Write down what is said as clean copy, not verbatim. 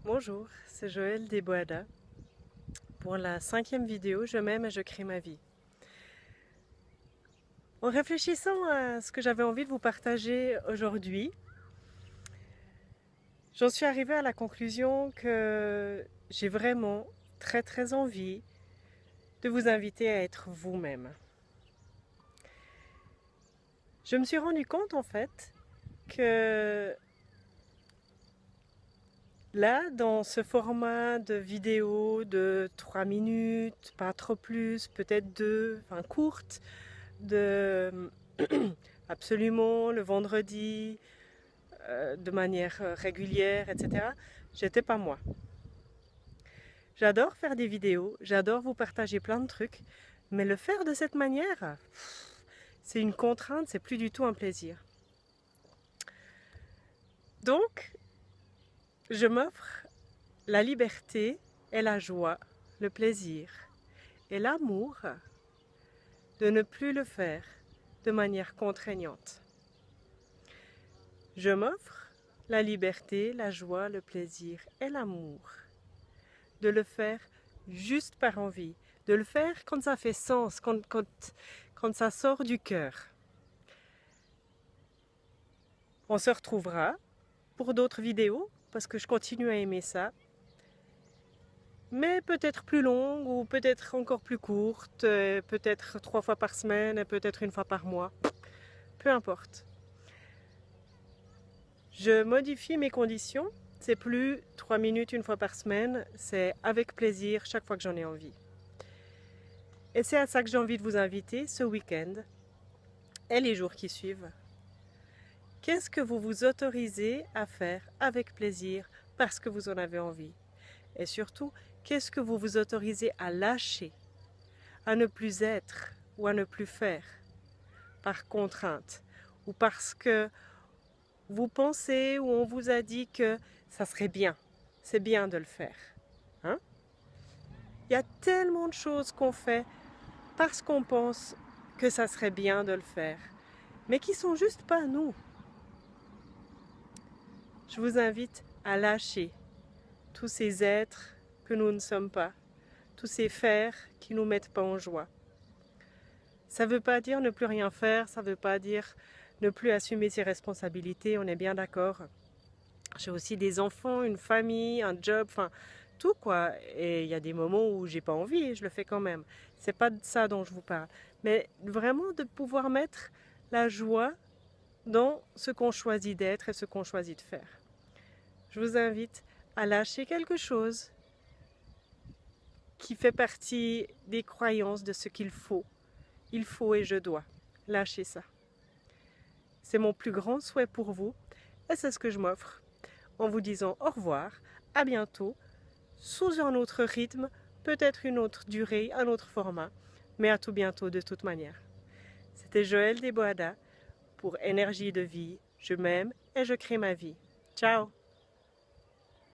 Bonjour, c'est Joël Desboada. Pour la 5e vidéo, je m'aime et je crée ma vie. En réfléchissant à ce que j'avais envie de vous partager aujourd'hui, j'en suis arrivée à la conclusion que j'ai vraiment très envie de vous inviter à être vous-même. Je me suis rendu compte en fait que là, dans ce format de vidéo de 3 minutes, pas trop plus, peut-être 2, enfin courte, de absolument le vendredi, de manière régulière, etc. J'étais pas moi. J'adore faire des vidéos, j'adore vous partager plein de trucs, mais le faire de cette manière, c'est une contrainte, c'est plus du tout un plaisir. Donc, je m'offre la liberté et la joie, le plaisir et l'amour de ne plus le faire de manière contraignante. Je m'offre la liberté, la joie, le plaisir et l'amour de le faire juste par envie, de le faire quand ça fait sens, quand ça sort du cœur. On se retrouvera pour d'autres vidéos parce que je continue à aimer ça, mais peut-être plus longues ou peut-être encore plus courtes, peut-être 3 fois par semaine, peut-être 1 fois par mois, peu importe. Je modifie mes conditions, c'est plus 3 minutes 1 fois par semaine, c'est avec plaisir chaque fois que j'en ai envie. Et c'est à ça que j'ai envie de vous inviter ce week-end et les jours qui suivent. Qu'est-ce que vous vous autorisez à faire avec plaisir parce que vous en avez envie? Et surtout, qu'est-ce que vous vous autorisez à lâcher, à ne plus être ou à ne plus faire par contrainte ou parce que vous pensez ou on vous a dit que ça serait bien, c'est bien de le faire. Hein? Il y a tellement de choses qu'on fait parce qu'on pense que ça serait bien de le faire, mais qui sont juste pas nous. Je vous invite à lâcher tous ces êtres que nous ne sommes pas, tous ces faire qui ne nous mettent pas en joie. Ça ne veut pas dire ne plus rien faire, ça ne veut pas dire ne plus assumer ses responsabilités, on est bien d'accord. J'ai aussi des enfants, une famille, un job, enfin tout quoi. Et il y a des moments où j'ai pas envie et je le fais quand même. C'est pas de ça dont je vous parle. Mais vraiment de pouvoir mettre la joie dans ce qu'on choisit d'être et ce qu'on choisit de faire. Je vous invite à lâcher quelque chose qui fait partie des croyances de ce qu'il faut. Il faut et je dois. Lâchez ça. C'est mon plus grand souhait pour vous et c'est ce que je m'offre en vous disant au revoir, à bientôt, sous un autre rythme, peut-être une autre durée, un autre format, mais à tout bientôt de toute manière. C'était Joël Desboada pour Énergie de vie. Je m'aime et je crée ma vie. Ciao!